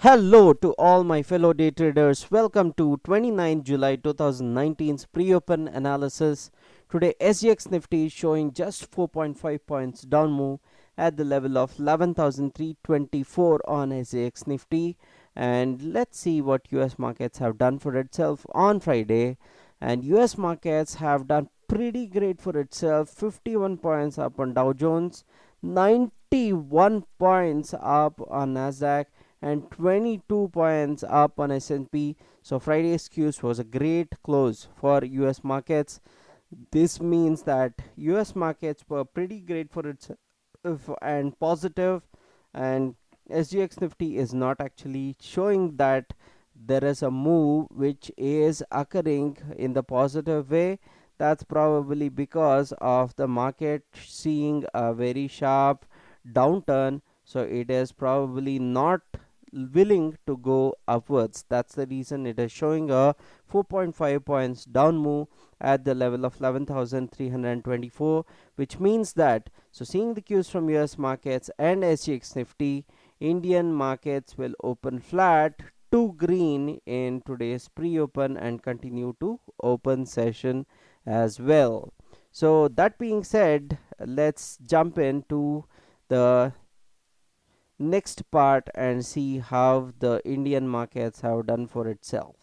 Hello to all my fellow day traders. Welcome to 29 July 2019's pre-open analysis. Today SGX Nifty is showing just 4.5 points down move at the level of 11,324 on SGX Nifty. And let's see what US markets have done for itself on Friday. And US markets have done pretty great for itself. 51 points up on Dow Jones, 91 points up on Nasdaq, and 22 points up on S&P. So Friday's Qs was a great close for US markets. This means that US markets were pretty great for its and positive, and SGX Nifty is not actually showing that there is a move which is occurring in the positive way. That's probably because of the market seeing a very sharp downturn, so it is probably not willing to go upwards. That's the reason it is showing a 4.5 points down move at the level of 11,324, which means that, so seeing the cues from US markets and SGX Nifty, Indian markets will open flat to green in today's pre-open and continue to open session as well. So that being said, let's jump into the next part and see how the Indian markets have done for itself.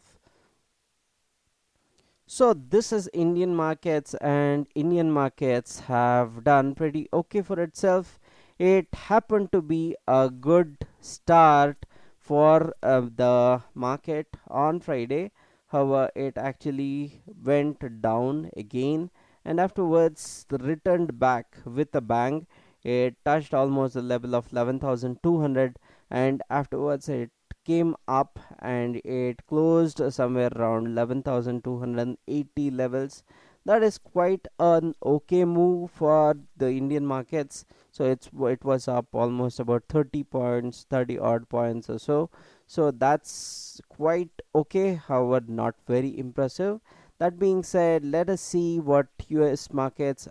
So this is Indian markets, and Indian markets have done pretty okay for itself. It happened to be a good start for the market on Friday. However, it actually went down again and afterwards returned back with a bang. It touched almost the level of 11,200, and afterwards it came up and it closed somewhere around 11,280 levels. That is quite an okay move for the Indian markets. So it was up almost about 30 points, 30 odd points or so. So that's quite okay, however not very impressive. That being said, let us see what US markets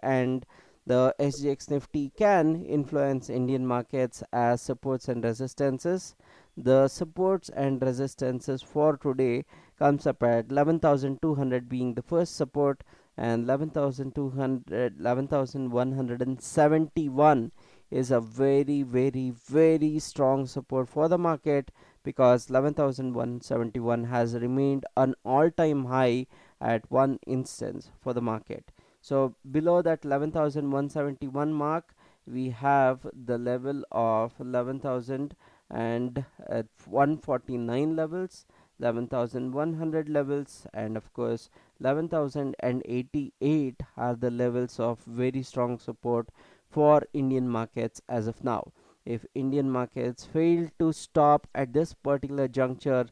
and the SGX Nifty can influence Indian markets as supports and resistances. The supports and resistances for today comes up at 11,200 being the first support, and 11,200 11,171 is a very strong support for the market, because 11,171 has remained an all-time high at one instance for the market. So below that 11,171 mark, we have the level of 11,000 and 149 levels, 11,100 levels, and of course 11,088 are the levels of very strong support for Indian markets as of now. If Indian markets fail to stop at this particular juncture,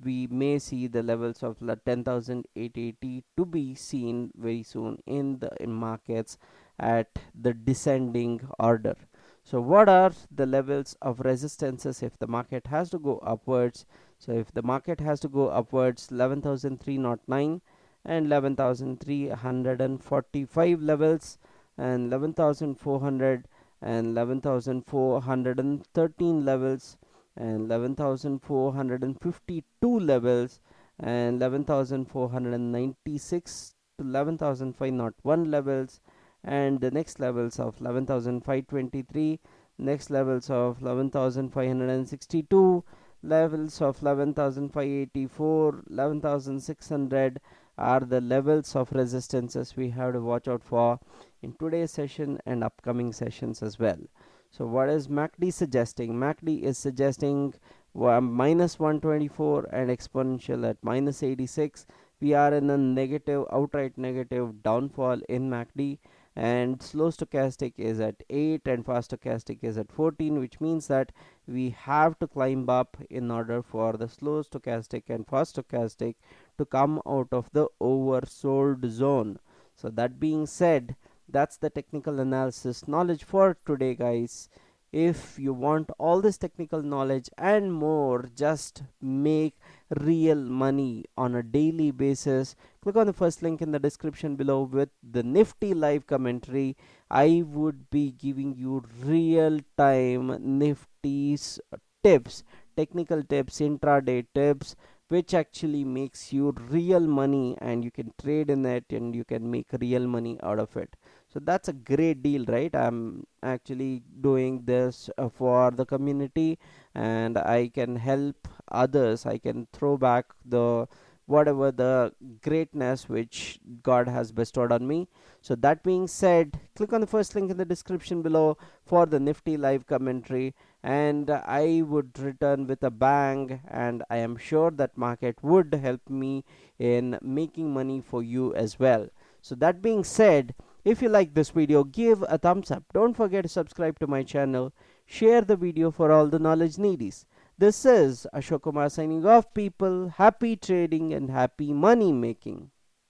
we may see the levels of 10,880 to be seen very soon in the markets at the descending order. So what are the levels of resistances if the market has to go upwards? So if the market has to go upwards, 11,309 and 11,345 levels, and 11,400 and 11,413 levels, and 11,452 levels, and 11,496 to 11,501 levels, and the next levels of 11,523, next levels of 11,562, levels of 11,584, 11,600 are the levels of resistances we have to watch out for in today's session and upcoming sessions as well. So what is MACD suggesting? MACD is suggesting minus 124 and exponential at minus 86. We are in a negative, outright negative downfall in MACD, and slow stochastic is at 8 and fast stochastic is at 14, which means that we have to climb up in order for the slow stochastic and fast stochastic to come out of the oversold zone. So that being said, that's the technical analysis knowledge for today, guys. If you want all this technical knowledge and more, just make real money on a daily basis, click on the first link in the description below with the Nifty live commentary. I would be giving you real time Nifty's tips technical tips, intraday tips, which actually makes you real money, and you can trade in it and you can make real money out of it. So that's a great deal, right? I'm actually doing this for the community, and I can help others. I can throw back the whatever the greatness which God has bestowed on me. So that being said, click on the first link in the description below for the Nifty live commentary, and I would return with a bang, and I am sure that market would help me in making money for you as well. So that being said, if you like this video, give a thumbs up. Don't forget to subscribe to my channel. Share the video for all the knowledge needies. This is Ashok Kumar signing off, people. Happy trading and happy money making.